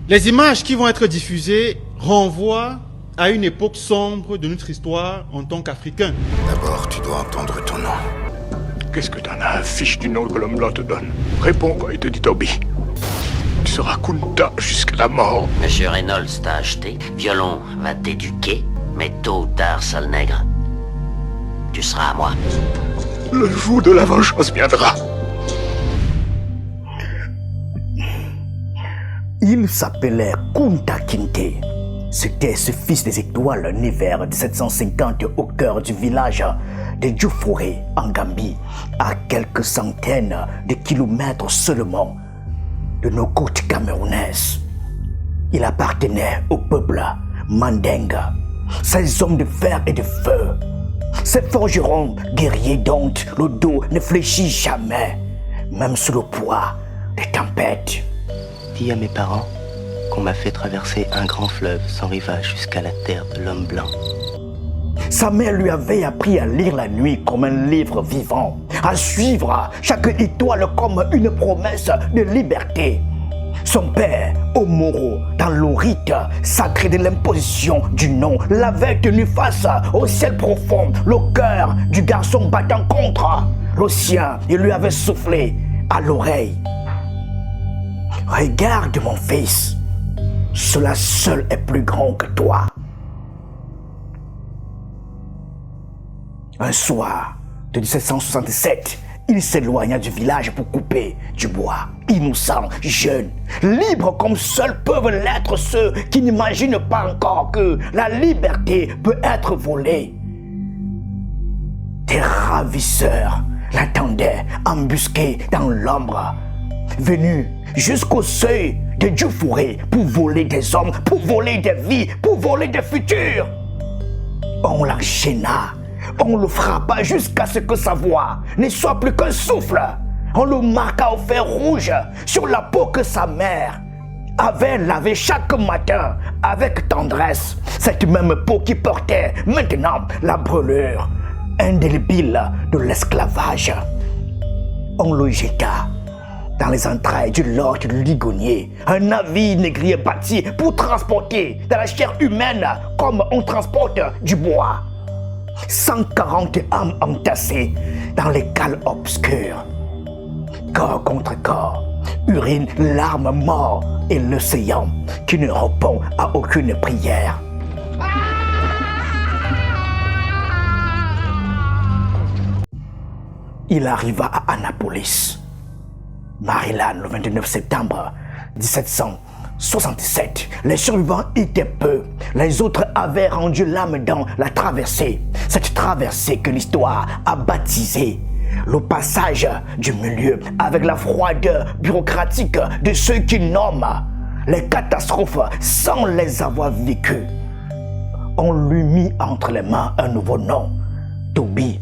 Les images qui vont être diffusées renvoient à une époque sombre de notre histoire en tant qu'Africains. D'abord, tu dois entendre ton nom. Qu'est-ce que t'en as à fiche du nom que l'homme blanc te donne? Réponds quand il te dit Toby. Tu seras Kunta jusqu'à la mort. Monsieur Reynolds t'a acheté. Violon va t'éduquer, mais tôt ou tard, sale nègre, tu seras à moi. Le jour de la vengeance viendra. Il s'appelait Kunta Kinte. C'était ce fils des étoiles né vers 1750 au cœur du village de Djoufouré en Gambie, à quelques centaines de kilomètres seulement de nos côtes camerounaises. Il appartenait au peuple Mandingue, ces hommes de fer et de feu, ces forgerons guerriers dont le dos ne fléchit jamais, même sous le poids des tempêtes. Dis à mes parents qu'on m'a fait traverser un grand fleuve sans rivage jusqu'à la terre de l'homme blanc. Sa mère lui avait appris à lire la nuit comme un livre vivant, à suivre chaque étoile comme une promesse de liberté. Son père, Omoro, dans le rite sacré de l'imposition du nom, l'avait tenu face au ciel profond, le cœur du garçon battant contre le sien. Il lui avait soufflé à l'oreille. Regarde mon fils, cela seul est plus grand que toi. Un soir de 1767, il s'éloigna du village pour couper du bois. Innocent, jeune, libre comme seuls peuvent l'être ceux qui n'imaginent pas encore que la liberté peut être volée. Des ravisseurs l'attendaient embusqués dans l'ombre, venus jusqu'au seuil de Djoufouré pour voler des hommes, pour voler des vies, pour voler des futurs. On l'enchaîna. On le frappa jusqu'à ce que sa voix ne soit plus qu'un souffle. On le marqua au fer rouge sur la peau que sa mère avait lavée chaque matin avec tendresse. Cette même peau qui portait maintenant la brûlure indélébile de l'esclavage. On le jeta dans les entrailles du Lord Ligonier, un navire négrier bâti pour transporter de la chair humaine comme on transporte du bois. 140 âmes entassées dans les cales obscures. Corps contre corps, urine, larmes, mort et l'océan qui ne répond à aucune prière. Il arriva à Annapolis, Maryland, le 29 septembre 1767. Les survivants étaient peu. Les autres avaient rendu l'âme dans la traversée. Cette traversée que l'histoire a baptisée le passage du milieu, avec la froideur bureaucratique de ceux qui nomment les catastrophes sans les avoir vécues. On lui mit entre les mains un nouveau nom, Toby,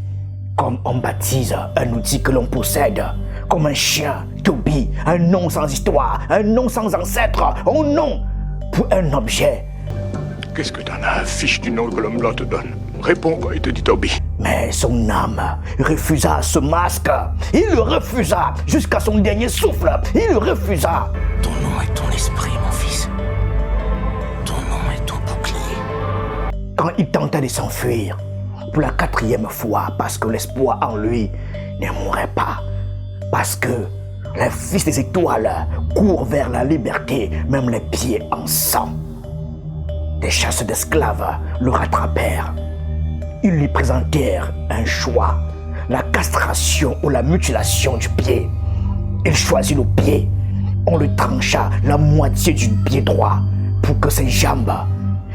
comme on baptise un outil que l'on possède. Comme un chien, Toby, un nom sans histoire, un nom sans ancêtre, un nom pour un objet. Qu'est-ce que t'en as à fiche du nom que l'homme blanc te donne? Réponds quand il te dit Toby. Mais son âme refusa ce masque. Il le refusa jusqu'à son dernier souffle. Il le refusa. Ton nom est ton esprit, mon fils. Ton nom est ton bouclier. Quand il tenta de s'enfuir, pour la 4e fois, parce que l'espoir en lui ne mourrait pas, parce que les fils des étoiles courent vers la liberté, même les pieds en sang. Des chasses d'esclaves le rattrapèrent. Ils lui présentèrent un choix, la castration ou la mutilation du pied. Il choisit le pied. On lui trancha la moitié du pied droit pour que ses jambes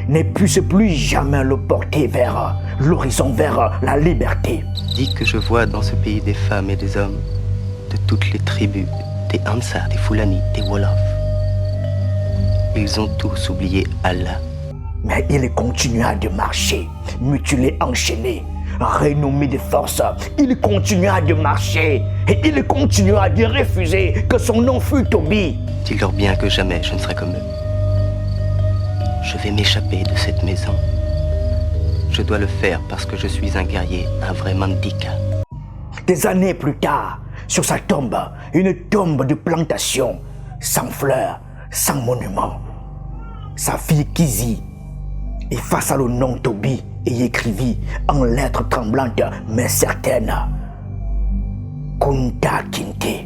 ne puissent plus jamais le porter vers l'horizon, vers la liberté. Dis que je vois dans ce pays des femmes et des hommes de toutes les tribus, des Hansa, des Fulani, des Wolofs. Ils ont tous oublié Allah. Mais il continua de marcher, mutilé, enchaîné, renommé de force. Il continua de marcher et il continua de refuser que son nom fût Toby. Dis-leur bien que jamais je ne serai comme eux. Je vais m'échapper de cette maison. Je dois le faire parce que je suis un guerrier, un vrai Mandika. Des années plus tard, sur sa tombe, une tombe de plantation, sans fleurs, sans monument. sa fille Kizi, effaça le nom Toby et y écrivit en lettres tremblantes mais certaines Kunta Kinte.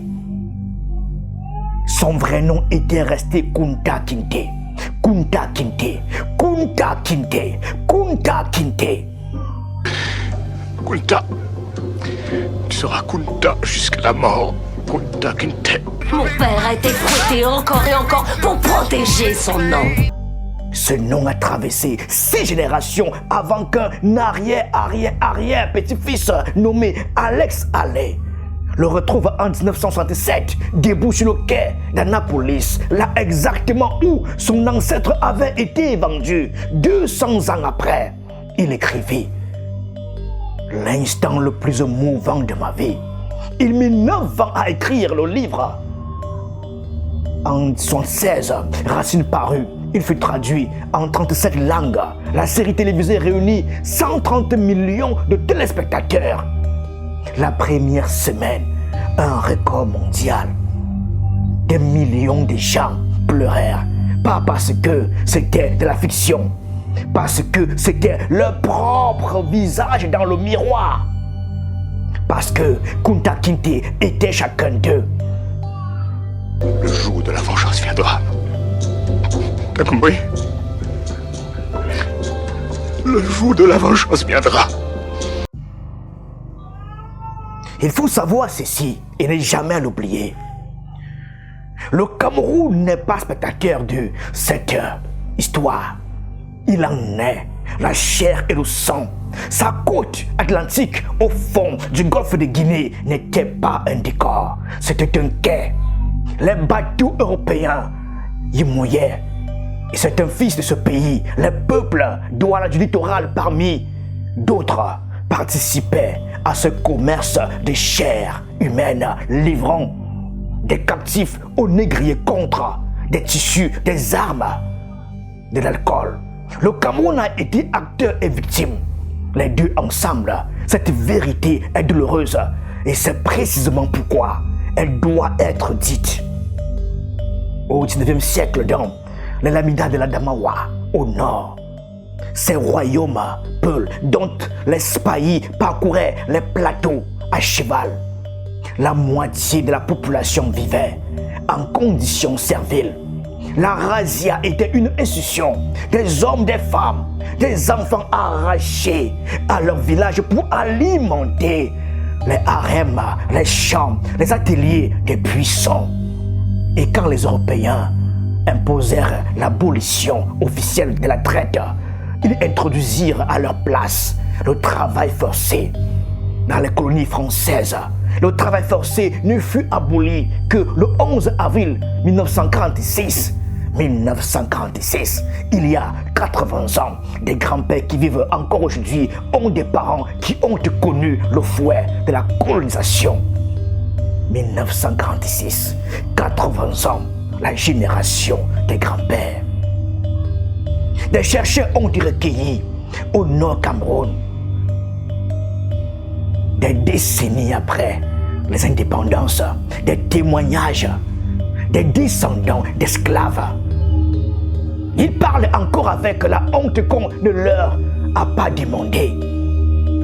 Son vrai nom était resté Kunta Kinte. Kunta Kinte. Kunta Kinte. Kunta Kinte. Kunta. Tu seras Kunta jusqu'à la mort. Kunta Kinte. Mon père a été fouetté encore et encore pour protéger son nom. Ce nom a traversé 6 générations avant qu'un arrière petit-fils nommé Alex Haley le retrouve en 1967, debout sur le quai d'Annapolis, là exactement où son ancêtre avait été vendu 200 ans après. Il écrivit « L'instant le plus émouvant de ma vie. Il mit 9 ans à écrire le livre. En 1976, Racine parut. Il fut traduit en 37 langues. La série télévisée réunit 130 millions de téléspectateurs. La première semaine, un record mondial. Des millions de gens pleurèrent. Pas parce que c'était de la fiction, parce que c'était leur propre visage dans le miroir. Parce que Kunta Kinte était chacun d'eux. Le jour de la vengeance viendra. T'as compris? Le jour de la vengeance viendra. Il faut savoir ceci et ne jamais l'oublier. Le Cameroun n'est pas spectateur de cette histoire. Il en est la chair et le sang. Sa côte atlantique au fond du golfe de Guinée n'était pas un décor, c'était un quai. Les bateaux européens y mouillaient. Et c'est un fils de ce pays, les peuples douala du littoral parmi d'autres participaient à ce commerce de chair humaine, livrant des captifs aux négriers contre des tissus, des armes, de l'alcool. Le Cameroun a été acteur et victime. Les deux ensemble, cette vérité est douloureuse et c'est précisément pourquoi elle doit être dite. Au 19e siècle, dans les Lamidas de la Damawa, au nord, ces royaumes peuls dont les spahis parcouraient les plateaux à cheval. La moitié de la population vivait en conditions serviles. La razzia était une institution. Des hommes, des femmes, des enfants arrachés à leur village pour alimenter les harems, les champs, les ateliers des puissants. Et quand les Européens imposèrent l'abolition officielle de la traite, ils introduisirent à leur place le travail forcé. Dans les colonies françaises, le travail forcé ne fut aboli que le 11 avril 1946. 1946, il y a 80 ans, des grands-pères qui vivent encore aujourd'hui ont des parents qui ont connu le fouet de la colonisation. 1946, 80 ans, la génération des grands-pères. Des chercheurs ont été recueillis au Nord Cameroun. Des décennies après les indépendances, des témoignages des descendants d'esclaves. Ils parlent encore avec la honte qu'on ne leur a pas demandé.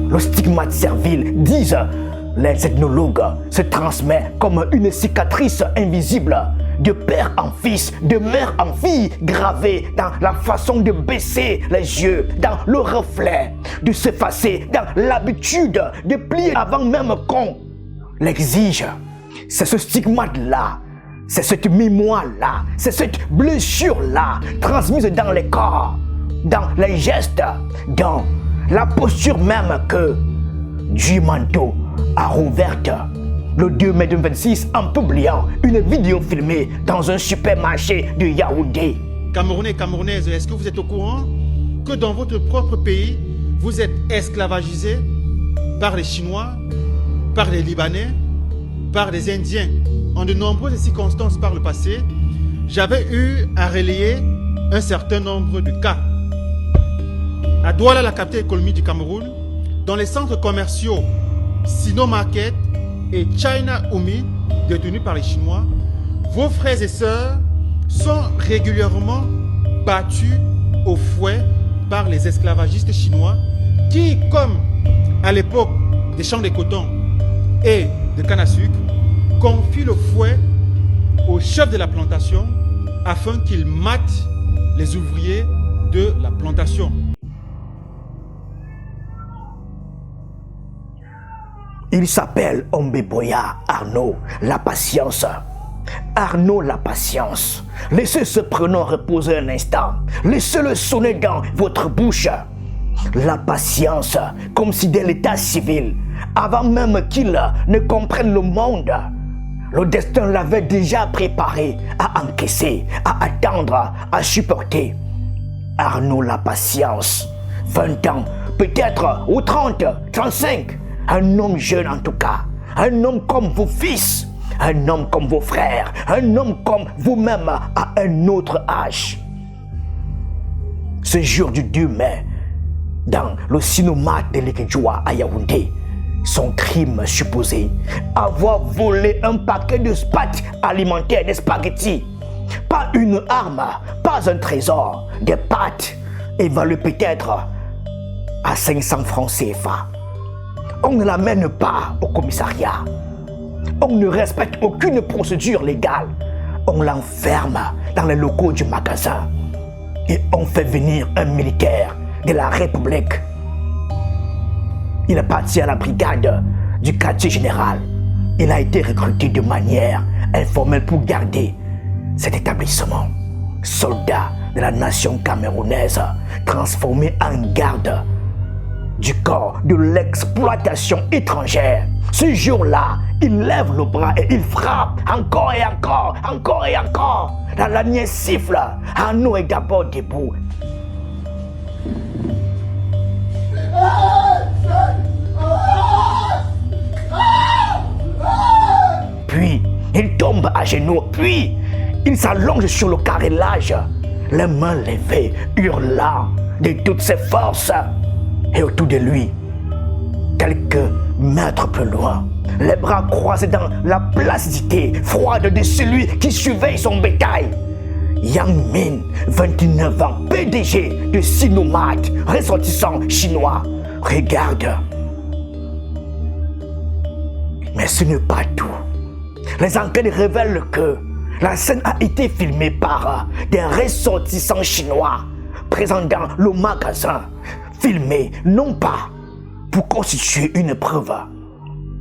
Le stigmate servile, disent les ethnologues, se transmet comme une cicatrice invisible, de père en fils, de mère en fille, gravée dans la façon de baisser les yeux, dans le reflet, de s'effacer, dans l'habitude de plier avant même qu'on l'exige. C'est ce stigmate-là, c'est cette mémoire-là, c'est cette blessure-là, transmise dans les corps, dans les gestes, dans la posture même que Djimanto a rouverte le 2 mai 2026 en publiant une vidéo filmée dans un supermarché de Yaoundé. Camerounais et Camerounaises, est-ce que vous êtes au courant que dans votre propre pays, vous êtes esclavagisés par les Chinois, par les Libanais, par les Indiens? En de nombreuses circonstances par le passé, j'avais eu à relayer un certain nombre de cas. À Douala, la capitale économique du Cameroun, dans les centres commerciaux Sino Market et China Umi, détenus par les Chinois, vos frères et sœurs sont régulièrement battus au fouet par les esclavagistes chinois qui, comme à l'époque des champs de coton et de canne à sucre, confient le fouet au chef de la plantation afin qu'il mate les ouvriers de la plantation. Il s'appelle Ombeboya Arnaud la patience. Arnaud la patience. Laissez ce prénom reposer un instant. Laissez-le sonner dans votre bouche. La patience, comme si dès l'état civil, avant même qu'il ne comprenne le monde, le destin l'avait déjà préparé à encaisser, à attendre, à supporter. Arnaud la patience. 20 ans, peut-être, ou 30, 35. Un homme jeune en tout cas. Un homme comme vos fils. Un homme comme vos frères. Un homme comme vous-même à un autre âge. Ce jour du 2 mai, dans le cinéma de l'Ikejua à Yaoundé, son crime supposé, avoir volé un paquet de pâtes alimentaires, des spaghettis. Pas une arme, pas un trésor, des pâtes évaluées peut-être à 500 francs CFA. On ne l'amène pas au commissariat. On ne respecte aucune procédure légale. On l'enferme dans les locaux du magasin. Et on fait venir un militaire de la République. Il est parti à la brigade du quartier général. Il a été recruté de manière informelle pour garder cet établissement. Soldat de la nation camerounaise, transformé en garde du corps de l'exploitation étrangère. Ce jour-là, il lève le bras et il frappe encore et encore, encore et encore. La lanière siffle. Arnaud est d'abord debout. Puis, il tombe à genoux. Puis, il s'allonge sur le carrelage, les mains levées, hurlant de toutes ses forces. Et autour de lui, quelques mètres plus loin, les bras croisés dans la placidité froide de celui qui surveille son bétail. Yang Min, 29 ans, PDG de Sinomat, ressortissant chinois, regarde. Mais ce n'est pas tout. Les enquêtes révèlent que la scène a été filmée par des ressortissants chinois présents dans le magasin. Filmés non pas pour constituer une preuve,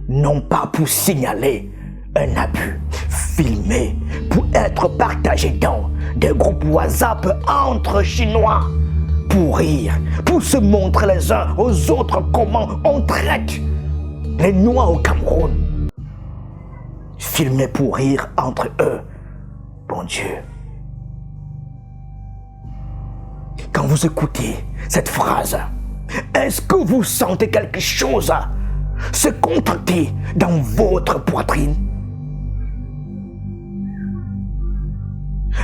non pas pour signaler un abus, filmés pour être partagés dans des groupes WhatsApp entre Chinois, pour rire, pour se montrer les uns aux autres comment on traite les Noirs au Cameroun. Filmés pour rire entre eux, bon Dieu. Quand vous écoutez cette phrase, est-ce que vous sentez quelque chose se contracter dans votre poitrine?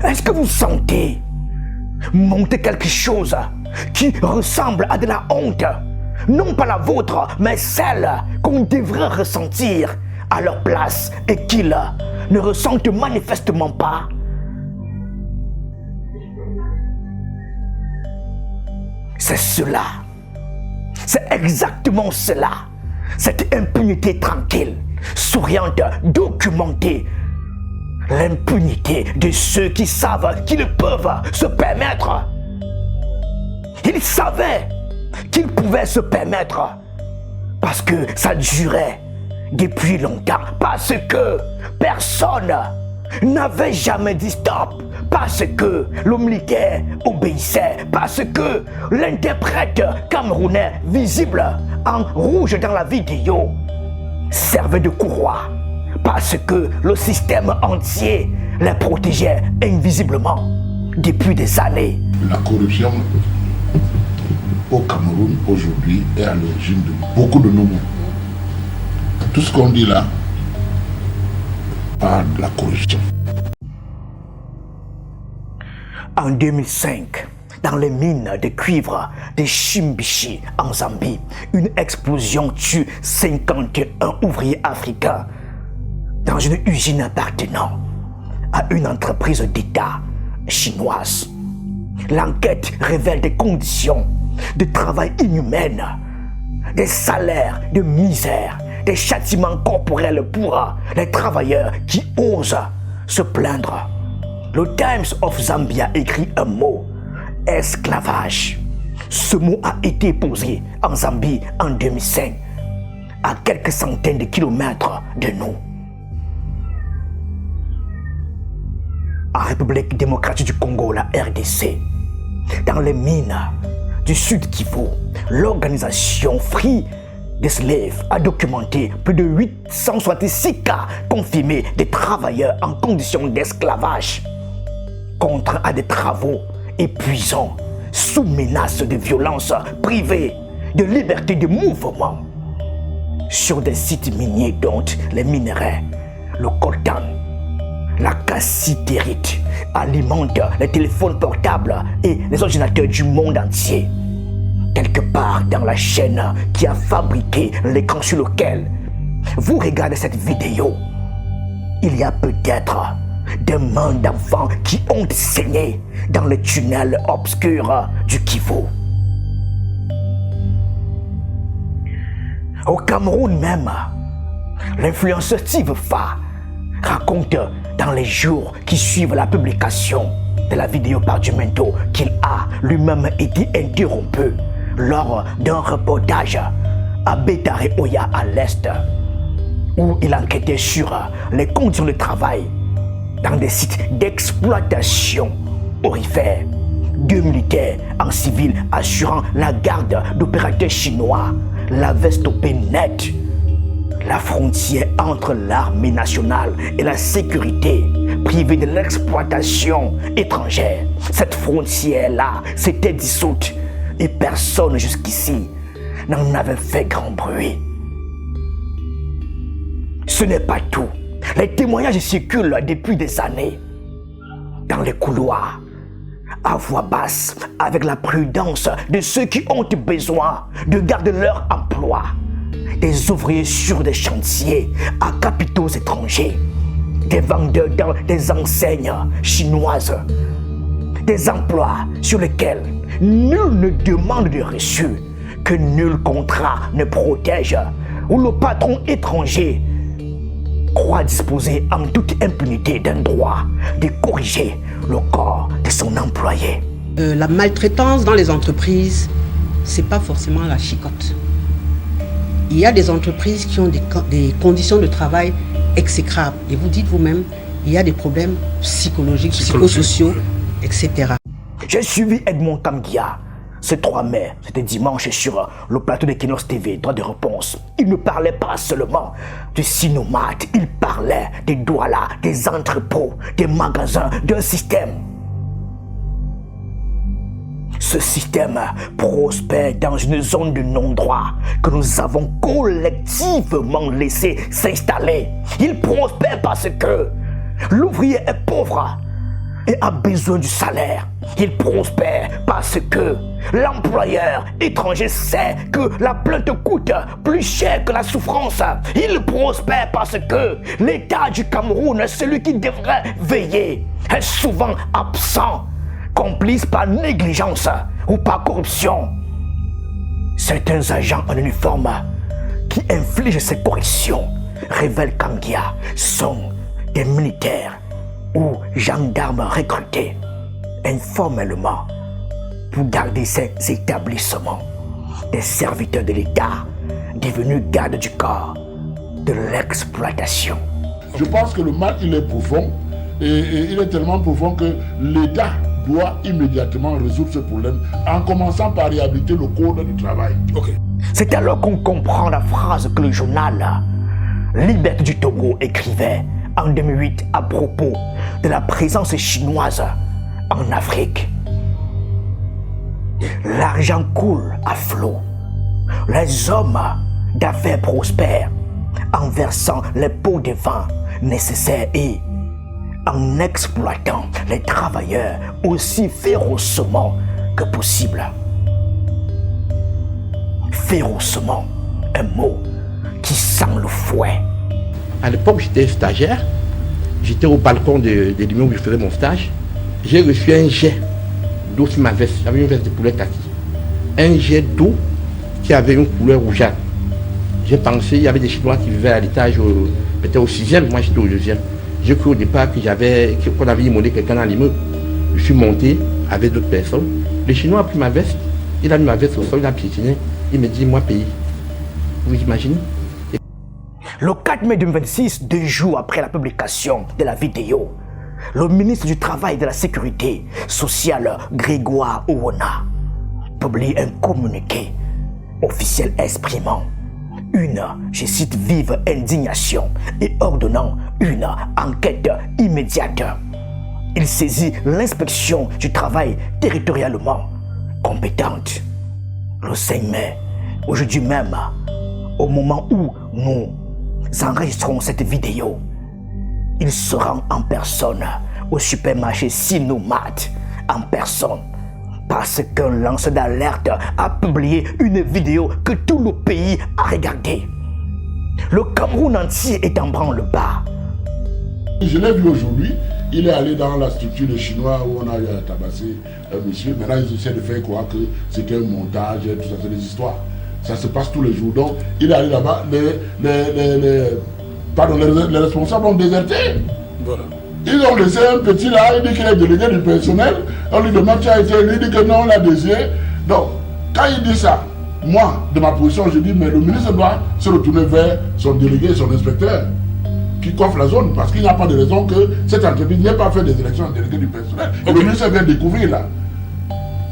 Est-ce que vous sentez monter quelque chose qui ressemble à de la honte? Non pas la vôtre, mais celle qu'on devrait ressentir à leur place et qu'ils ne ressentent manifestement pas. C'est cela. C'est exactement cela. Cette impunité tranquille, souriante, documentée. L'impunité de ceux qui savent qu'ils peuvent se permettre. Ils savaient qu'ils pouvaient se permettre parce que ça durait depuis longtemps, parce que personne n'avait jamais dit stop, parce que le militaire obéissait, parce que l'interprète camerounais visible en rouge dans la vidéo servait de courroie, parce que le système entier les protégeait invisiblement depuis des années. La corruption au Cameroun aujourd'hui est à l'origine de beaucoup de nos maux. Tout ce qu'on dit là parle de la corruption. En 2005, dans les mines de cuivre de Chimbichi en Zambie, une explosion tue 51 ouvriers africains dans une usine appartenant à une entreprise d'État chinoise. L'enquête révèle des conditions de travail inhumaines, des salaires de misère, des châtiments corporels pour les travailleurs qui osent se plaindre. Le Times of Zambia écrit un mot, esclavage. Ce mot a été posé en Zambie en 2005, à quelques centaines de kilomètres de nous. En République démocratique du Congo, la RDC, dans les mines du Sud Kivu, l'organisation Free the Slave a documenté plus de 866 cas confirmés de travailleurs en conditions d'esclavage, contraints à des travaux épuisants, sous menace de violence privée, de liberté de mouvement, sur des sites miniers dont les minerais, le coltan, la cassitérite alimente les téléphones portables et les ordinateurs du monde entier. Quelque part dans la chaîne qui a fabriqué l'écran sur lequel vous regardez cette vidéo, il y a peut-être des mains d'enfants qui ont saigné dans les tunnels obscurs du Kivu. Au Cameroun même, l'influenceur Steve Fa raconte dans les jours qui suivent la publication de la vidéo par Dumento qu'il a lui-même été interrompu lors d'un reportage à Betare Oya à l'Est, où il enquêtait sur les conditions de travail dans des sites d'exploitation aurifères. 2 militaires en civil assurant la garde d'opérateurs chinois l'avaient stoppé net. La frontière entre l'armée nationale et la sécurité privée de l'exploitation étrangère, cette frontière-là s'était dissoute et personne jusqu'ici n'en avait fait grand bruit. Ce n'est pas tout. Les témoignages circulent depuis des années dans les couloirs, à voix basse, avec la prudence de ceux qui ont besoin de garder leur emploi. Des ouvriers sur des chantiers à capitaux étrangers, des vendeurs dans des enseignes chinoises, des emplois sur lesquels nul ne demande de reçu, que nul contrat ne protège, où le patron étranger croit disposer en toute impunité d'un droit de corriger le corps de son employé. La maltraitance dans les entreprises, c'est pas forcément la chicotte. Il y a des entreprises qui ont des conditions de travail exécrables. Et vous dites vous-même, il y a des problèmes psychologiques, psychosociaux, etc. J'ai suivi Edmond Kamgia ce 3 mai, c'était dimanche, sur le plateau de Kinos TV, droit de réponse. Il ne parlait pas seulement du Sinomate, il parlait des doualas, des entrepôts, des magasins, d'un système. Ce système prospère dans une zone de non-droit que nous avons collectivement laissé s'installer. Il prospère parce que l'ouvrier est pauvre et a besoin du salaire. Il prospère parce que l'employeur étranger sait que la plainte coûte plus cher que la souffrance. Il prospère parce que l'État du Cameroun, celui qui devrait veiller, est souvent absent, complice par négligence ou par corruption. Certains agents en uniforme qui infligent ces corrections, révèle Kangia, sont des militaires ou gendarmes recrutés informellement pour garder ces établissements, des serviteurs de l'État devenus gardes du corps de l'exploitation. Je pense que le mal, il est profond, et il est tellement profond que l'État doit immédiatement résoudre ce problème en commençant par réhabiliter le code du travail. C'est alors qu'on comprend la phrase que le journal Liberté du Togo écrivait en 2008 à propos de la présence chinoise en Afrique. L'argent coule à flot. Les hommes d'affaires prospèrent en versant les pots de vin nécessaires et en exploitant les travailleurs aussi férocement que possible. Férocement, un mot qui sent le fouet. À l'époque, j'étais stagiaire. J'étais au balcon de l'immeuble où je faisais mon stage. J'ai reçu un jet d'eau sur ma veste. J'avais une veste de poulet kaki. Un jet d'eau qui avait une couleur rougeâtre. J'ai pensé, il y avait des Chinois qui vivaient à l'étage, peut-être au 6e, moi j'étais au 2e. J'ai cru au départ qu'on avait immolé quelqu'un dans l'immeuble. Je suis monté avec d'autres personnes. Le Chinois a pris ma veste, il a mis ma veste au sol, il a piétiné. Il me dit, moi pays. Vous imaginez? Le 4 mai 2026, 2 jours après la publication de la vidéo, le ministre du Travail et de la Sécurité sociale, Grégoire Ouona, publie un communiqué officiel exprimant une, je cite, vive indignation et ordonnant une enquête immédiate. Il saisit l'inspection du travail territorialement compétente. Le 5 mai, aujourd'hui même, au moment où nous enregistrons cette vidéo, il se rend en personne au supermarché Sinomat, en personne, parce qu'un lanceur d'alerte a publié une vidéo que tout le pays a regardée. Le Cameroun entier est en branle-bas. Je l'ai vu aujourd'hui, il est allé dans la structure des Chinois où on a tabassé un monsieur. Maintenant, ils essaient de faire croire que c'était un montage, tout ça, c'est des histoires. Ça se passe tous les jours. Donc, il est allé là-bas, les responsables ont déserté. Voilà. Ils ont laissé un petit là, il dit qu'il est délégué du personnel. On lui demande qui a été élu, il dit que non, on l'a désiré. Donc, quand il dit ça, moi, de ma position, je dis, mais le ministre doit se retourner vers son délégué, son inspecteur, qui coiffe la zone, parce qu'il n'y a pas de raison que cette entreprise n'ait pas fait des élections en délégué du personnel. Okay. Le ministre vient découvrir là.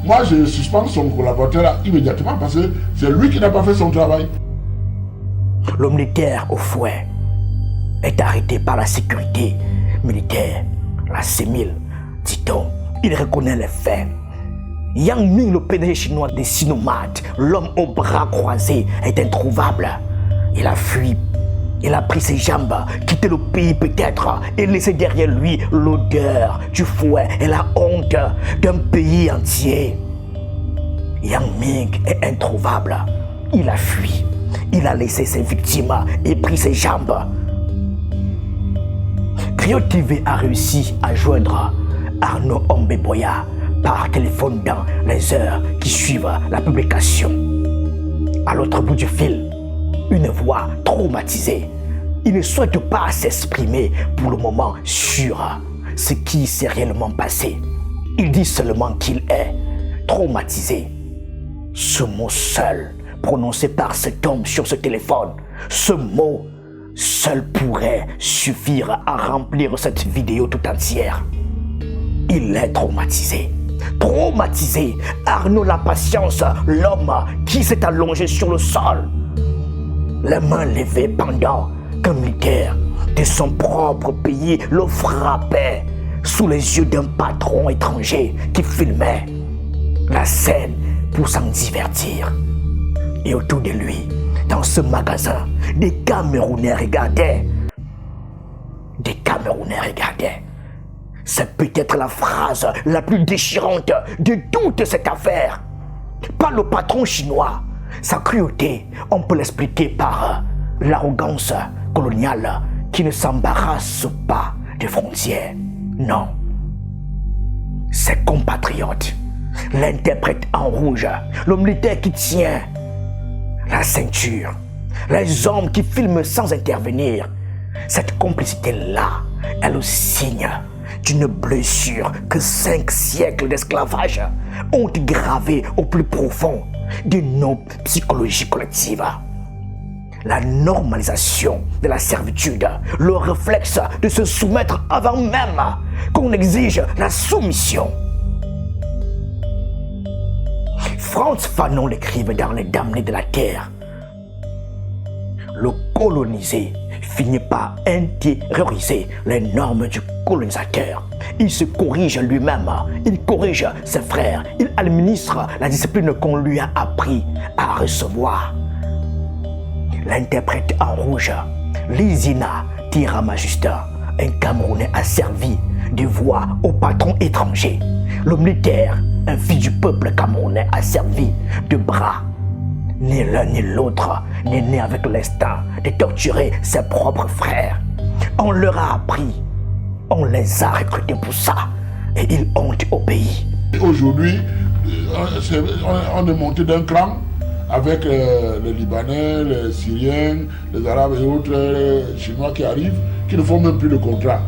Moi, je suspends son collaborateur là immédiatement parce que c'est lui qui n'a pas fait son travail. Le militaire au fouet est arrêté par la sécurité militaire, la CEMIL, dit-on. Il reconnaît les faits. Yang Ming, le PDG chinois des Sinomat, l'homme aux bras croisés, est introuvable. Il a fui. Il a pris ses jambes, quitté le pays peut-être, et laissé derrière lui l'odeur du fouet et la honte d'un pays entier. Yang Ming est introuvable. Il a fui. Il a laissé ses victimes et pris ses jambes. Griot TV a réussi à joindre Arnaud Ombeboya par téléphone dans les heures qui suivent la publication. À l'autre bout du fil, une voix traumatisée. Il ne souhaite pas s'exprimer pour le moment sur ce qui s'est réellement passé. Il dit seulement qu'il est traumatisé. Ce mot seul, prononcé par cet homme sur ce téléphone, ce mot seul pourrait suffire à remplir cette vidéo tout entière. Il est traumatisé. Traumatisé, Arnaud la patience, l'homme qui s'est allongé sur le sol, les mains levées pendant qu'un militaire de son propre pays le frappait sous les yeux d'un patron étranger qui filmait la scène pour s'en divertir. Et autour de lui, dans ce magasin, des Camerounais regardaient. Des Camerounais regardaient. C'est peut-être la phrase la plus déchirante de toute cette affaire. Pas le patron chinois. Sa cruauté, on peut l'expliquer par l'arrogance coloniale qui ne s'embarrasse pas de frontières. Non. Ses compatriotes, l'interprète en rouge, le militaire qui tient la ceinture, les hommes qui filment sans intervenir, cette complicité-là est le signe d'une blessure que 5 siècles d'esclavage ont gravée au plus profond de nos psychologies collectives. La normalisation de la servitude, le réflexe de se soumettre avant même qu'on exige la soumission. Frantz Fanon l'écrivait dans Les Damnés de la Terre. Le colonisé finit par intérioriser les normes du colonisateur. Il se corrige lui-même, il corrige ses frères, il administre la discipline qu'on lui a appris à recevoir. L'interprète en rouge, Lizina Tiramajusta, un Camerounais asservi de voix au patron étranger. Le militaire, un fils du peuple camerounais asservi de bras. Ni l'un ni l'autre n'est né avec l'instinct de torturer ses propres frères. On leur a appris, on les a recrutés pour ça, et ils ont obéi. Aujourd'hui, on est monté d'un cran avec les Libanais, les Syriens, les Arabes et autres Chinois qui arrivent, qui ne font même plus de contrat.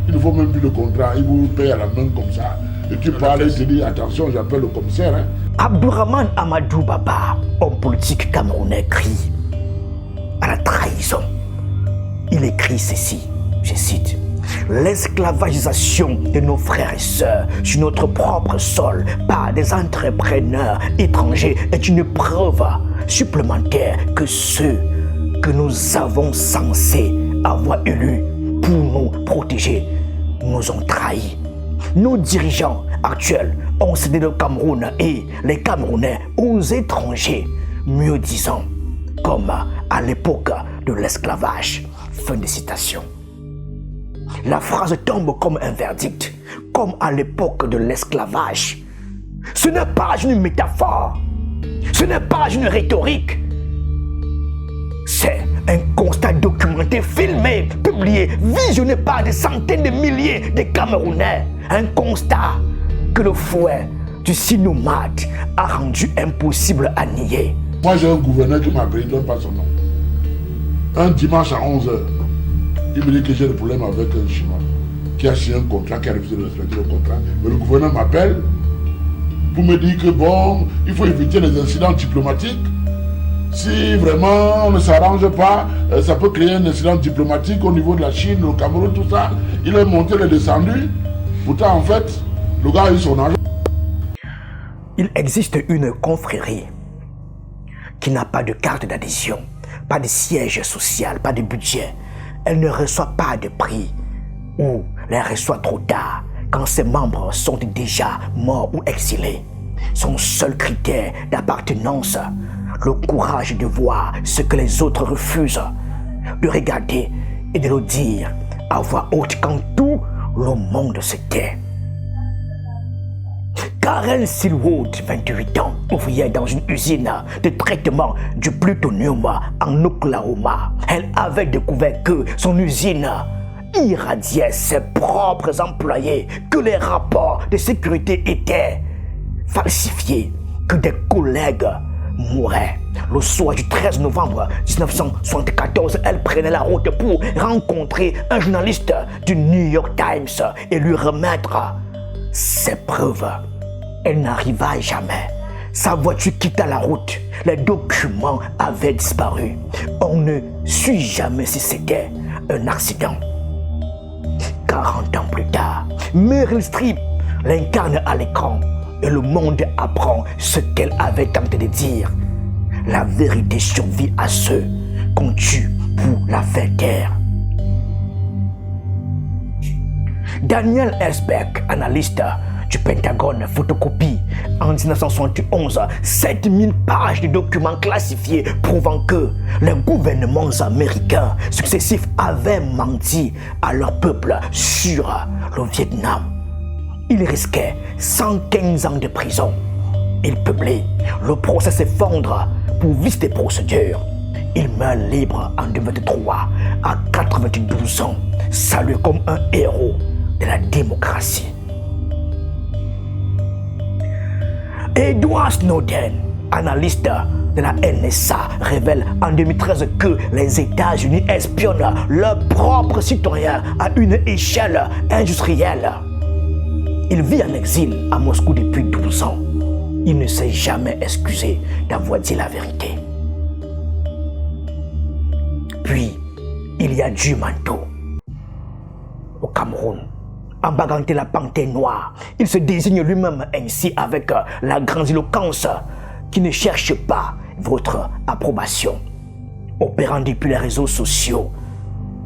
Ils ne font même plus de contrat, ils vous payent à la main comme ça. Et tu parles et tu dis attention, j'appelle le commissaire. Hein. Abdourahmane Amadou Baba, homme politique camerounais, crie à la trahison. Il écrit ceci, je cite: l'esclavagisation de nos frères et sœurs sur notre propre sol par des entrepreneurs étrangers est une preuve supplémentaire que ceux que nous avons censés avoir élus pour nous protéger nous ont trahis. Nos dirigeants actuels ont cédé le Cameroun et les Camerounais aux étrangers, mieux disant, comme à l'époque de l'esclavage. Fin de citation. La phrase tombe comme un verdict, comme à l'époque de l'esclavage. Ce n'est pas une métaphore, ce n'est pas une rhétorique. C'est un constat documenté, filmé, publié, visionné par des centaines de milliers de Camerounais. Un constat que le fouet du Sinomat a rendu impossible à nier. Moi j'ai un gouverneur qui m'a appelé, il ne donne pas son nom. Un dimanche à 11h, il me dit que j'ai des problèmes avec un Chinois qui a signé un contrat, qui a refusé de respecter le contrat. Mais le gouverneur m'appelle pour me dire que bon, il faut éviter les incidents diplomatiques. Si vraiment on ne s'arrange pas, ça peut créer un incident diplomatique au niveau de la Chine, le Cameroun, tout ça. Il est monté, il est descendu. Pourtant, en fait, le gars a eu son argent. Il existe une confrérie qui n'a pas de carte d'adhésion, pas de siège social, pas de budget. Elle ne reçoit pas de prix ou les reçoit trop tard quand ses membres sont déjà morts ou exilés. Son seul critère d'appartenance, le courage de voir ce que les autres refusent, de regarder et de le dire à voix haute quand tout le monde se tait. Karen Silwood, 28 ans, ouvrière dans une usine de traitement du plutonium en Oklahoma. Elle avait découvert que son usine irradiait ses propres employés, que les rapports de sécurité étaient falsifiés, que des collègues mouraient. Le soir du 13 novembre 1974, elle prenait la route pour rencontrer un journaliste du New York Times et lui remettre ses preuves. Elle n'arriva jamais. Sa voiture quitta la route. Les documents avaient disparu. On ne sut jamais si c'était un accident. 40 ans plus tard, Meryl Streep l'incarne à l'écran et le monde apprend ce qu'elle avait tenté de dire. La vérité survit à ceux qu'on tue pour la faire taire. Daniel Ellsberg, analyste du Pentagone, photocopie en 1971 7000 pages de documents classifiés prouvant que les gouvernements américains successifs avaient menti à leur peuple sur le Vietnam. Il risquait 115 ans de prison. Il publie, le procès s'effondre pour vice de procédure. Il meurt libre en 2023 à 92 ans, salué comme un héros de la démocratie. Edward Snowden, analyste de la NSA, révèle en 2013 que les États-Unis espionnent leurs propres citoyens à une échelle industrielle. Il vit en exil à Moscou depuis 12 ans. Il ne s'est jamais excusé d'avoir dit la vérité. Puis, il y a du manteau. Au Cameroun, embaganté la panthère noire, il se désigne lui-même ainsi avec la grandiloquence qui ne cherche pas votre approbation. Opérant depuis les réseaux sociaux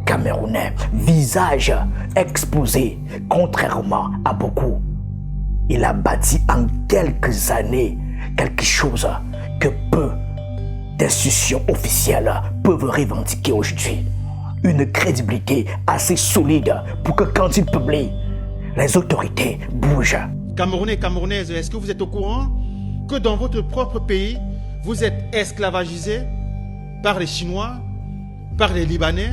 camerounais, visage exposé, contrairement à beaucoup, il a bâti en quelques années quelque chose que peu d'institutions officielles peuvent revendiquer aujourd'hui. Une crédibilité assez solide pour que quand il publie, les autorités bougent. Camerounais, Camerounaises, est-ce que vous êtes au courant que dans votre propre pays, vous êtes esclavagisés par les Chinois, par les Libanais,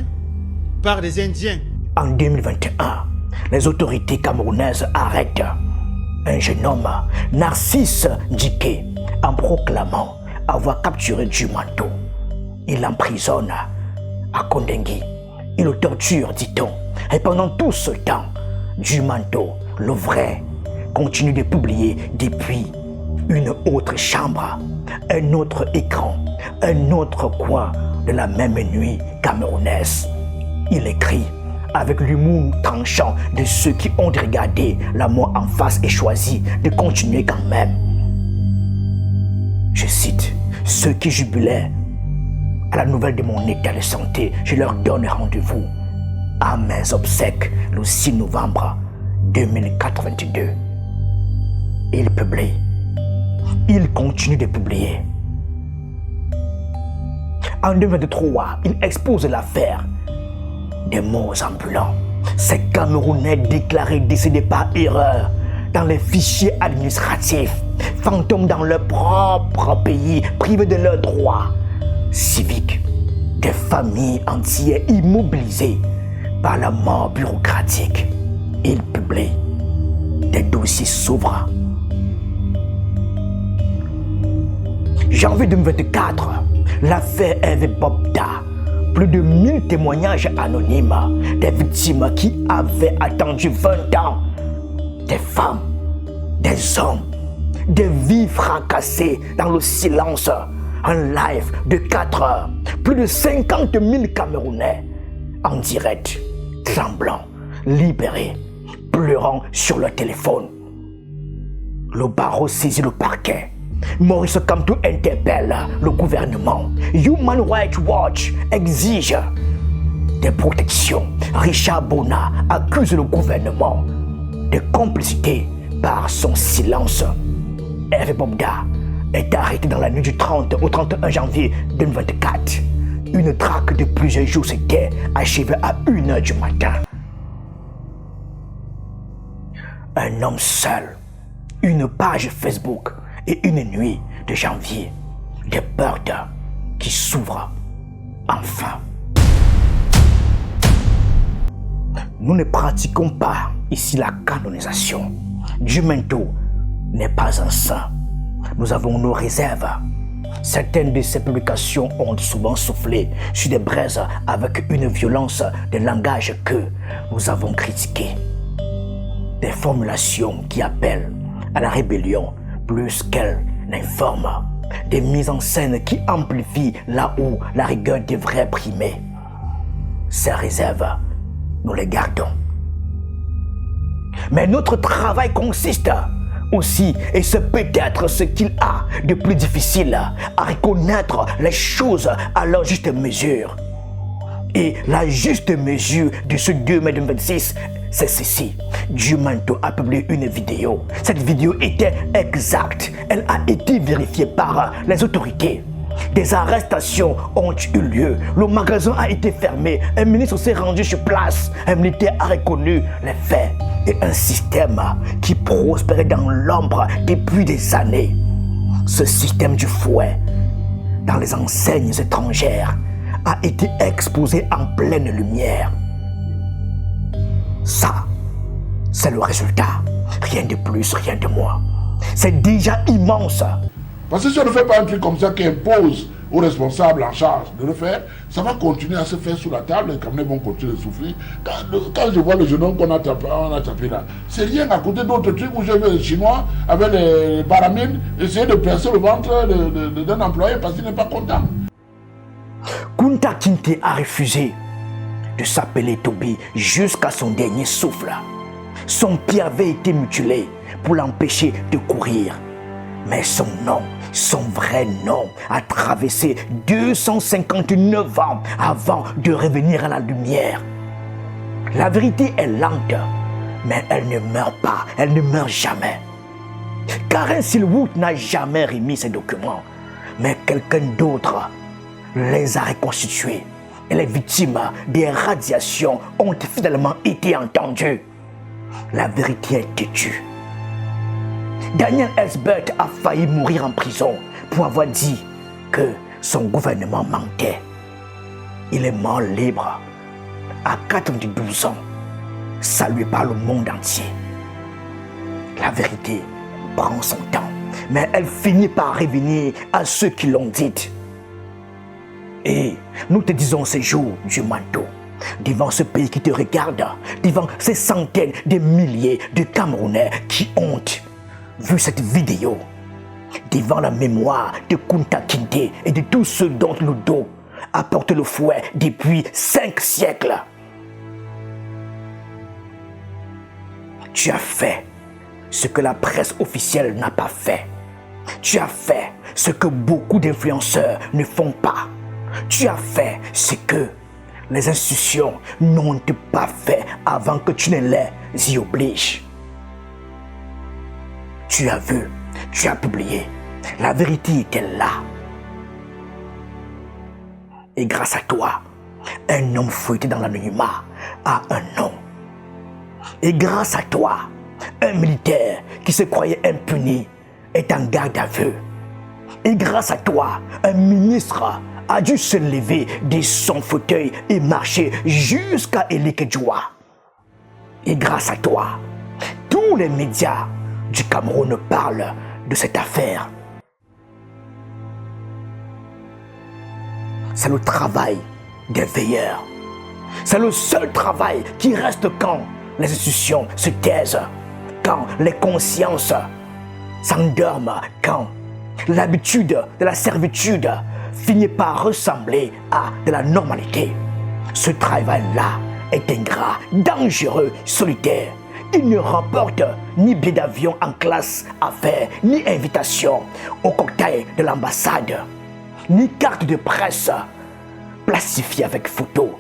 par les Indiens? En 2021, les autorités camerounaises arrêtent un jeune homme, Narcisse Djiké, en proclamant avoir capturé Djumanto. Il l'emprisonne à Kondengui. Il le torture, dit-on. Et pendant tout ce temps, Djumanto, le vrai, continue de publier depuis une autre chambre, un autre écran, un autre coin de la même nuit camerounaise. Il écrit avec l'humour tranchant de ceux qui ont regardé la mort en face et choisi de continuer quand même. Je cite, ceux qui jubilaient à la nouvelle de mon état de santé, je leur donne rendez-vous à mes obsèques le 6 novembre 2082. Il publie. Il continue de publier. En 2023, il expose l'affaire des morts ambulants. Ces Camerounais déclarés décédés par erreur dans les fichiers administratifs, fantômes dans leur propre pays, privés de leurs droits civiques, des familles entières immobilisées par la mort bureaucratique. Il publie des dossiers s'ouvrent. Janvier 2024, l'affaire Hervé Bobda. Plus de 1000 témoignages anonymes des victimes qui avaient attendu 20 ans. Des femmes, des hommes, des vies fracassées dans le silence. Un live de 4 heures. Plus de 50 000 Camerounais en direct, tremblants, libérés, pleurant sur leur téléphone. Le barreau saisit le parquet. Maurice Kamto interpelle le gouvernement. Human Rights Watch exige des protections. Richard Bona accuse le gouvernement de complicité par son silence. Hervé Bobda est arrêté dans la nuit du 30 au 31 janvier 2024. Une traque de plusieurs jours s'était achevée à 1h du matin. Un homme seul, une page Facebook et une nuit de janvier, des portes qui s'ouvrent enfin. Nous ne pratiquons pas ici la canonisation. Djumanto n'est pas un saint. Nous avons nos réserves. Certaines de ces publications ont souvent soufflé sur des braises avec une violence de langage que nous avons critiquée. Des formulations qui appellent à la rébellion plus qu'elle n'informe. Des mises en scène qui amplifient là où la rigueur devrait primer. Ces réserves, nous les gardons. Mais notre travail consiste aussi, et c'est peut-être ce qu'il a de plus difficile, à reconnaître les choses à leur juste mesure. Et la juste mesure de ce 2 mai 2026, c'est ceci. Djumanto a publié une vidéo. Cette vidéo était exacte. Elle a été vérifiée par les autorités. Des arrestations ont eu lieu. Le magasin a été fermé. Un ministre s'est rendu sur place. Un militaire a reconnu les faits. Et un système qui prospérait dans l'ombre depuis des années. Ce système du fouet, dans les enseignes étrangères, a été exposé en pleine lumière. Ça, c'est le résultat. Rien de plus, rien de moins. C'est déjà immense. Parce que si on ne fait pas un truc comme ça qui impose aux responsables en charge de le faire, ça va continuer à se faire sous la table et les Camerounais vont continuer de souffrir. Quand je vois le jeune homme qu'on a tapé là, c'est rien à côté d'autres trucs où j'ai vu les Chinois avec les paramines essayer de percer le ventre d'un employé parce qu'il n'est pas content. Kunta Kinte a refusé de s'appeler Toby jusqu'à son dernier souffle. Son pied avait été mutilé pour l'empêcher de courir. Mais son nom, son vrai nom, a traversé 259 ans avant de revenir à la lumière. La vérité est lente, mais elle ne meurt pas, elle ne meurt jamais. Karen Silwood n'a jamais remis ses documents, mais quelqu'un d'autre les a reconstitués. Et les victimes des radiations ont finalement été entendues. La vérité est têtue. Daniel Ellsberg a failli mourir en prison pour avoir dit que son gouvernement mentait. Il est mort libre à 92 ans, salué par le monde entier. La vérité prend son temps, mais elle finit par revenir à ceux qui l'ont dite. Et nous te disons ces jours du manteau, devant ce pays qui te regarde, devant ces centaines de milliers de Camerounais qui ont vu cette vidéo, devant la mémoire de Kunta Kinte et de tous ceux dont le dos apporte le fouet depuis 5 siècles. Tu as fait ce que la presse officielle n'a pas fait. Tu as fait ce que beaucoup d'influenceurs ne font pas. Tu as fait ce que les institutions n'ont pas fait avant que tu ne les y obliges. Tu as vu, tu as publié. La vérité était là. Et grâce à toi, un homme fouetté dans l'anonymat a un nom. Et grâce à toi, un militaire qui se croyait impuni est en garde à vue. Et grâce à toi, un ministre a dû se lever de son fauteuil et marcher jusqu'à Elikedjoua. Et grâce à toi, tous les médias du Cameroun parlent de cette affaire. C'est le travail des veilleurs. C'est le seul travail qui reste quand les institutions se taisent, quand les consciences s'endorment, quand l'habitude de la servitude finit par ressembler à de la normalité. Ce travail-là est ingrat, dangereux, solitaire. Il ne remporte ni billet d'avion en classe affaires, ni invitation au cocktail de l'ambassade, ni carte de presse plastifiée avec photo.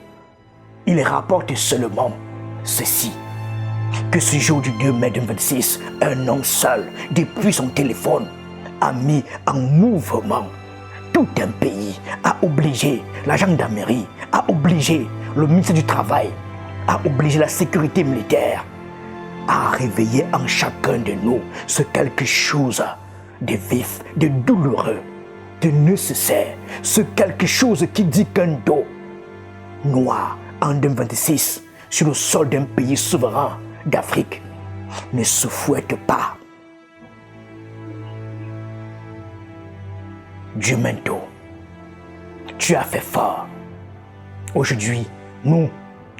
Il rapporte seulement ceci, que ce jour du 2 mai 2026, un homme seul, depuis son téléphone, a mis en mouvement tout un pays, a obligé la gendarmerie, a obligé le ministère du Travail, a obligé la sécurité militaire à réveiller en chacun de nous ce quelque chose de vif, de douloureux, de nécessaire, ce quelque chose qui dit qu'un dos noir en 2026 sur le sol d'un pays souverain d'Afrique ne se fouette pas. Jumento, tu as fait fort. Aujourd'hui, nous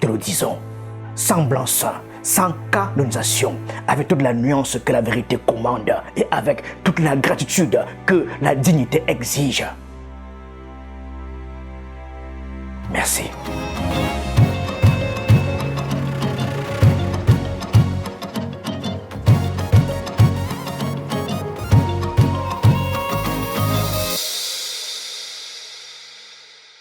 te le disons, sans blanc-seing, sans canonisation, avec toute la nuance que la vérité commande et avec toute la gratitude que la dignité exige. Merci.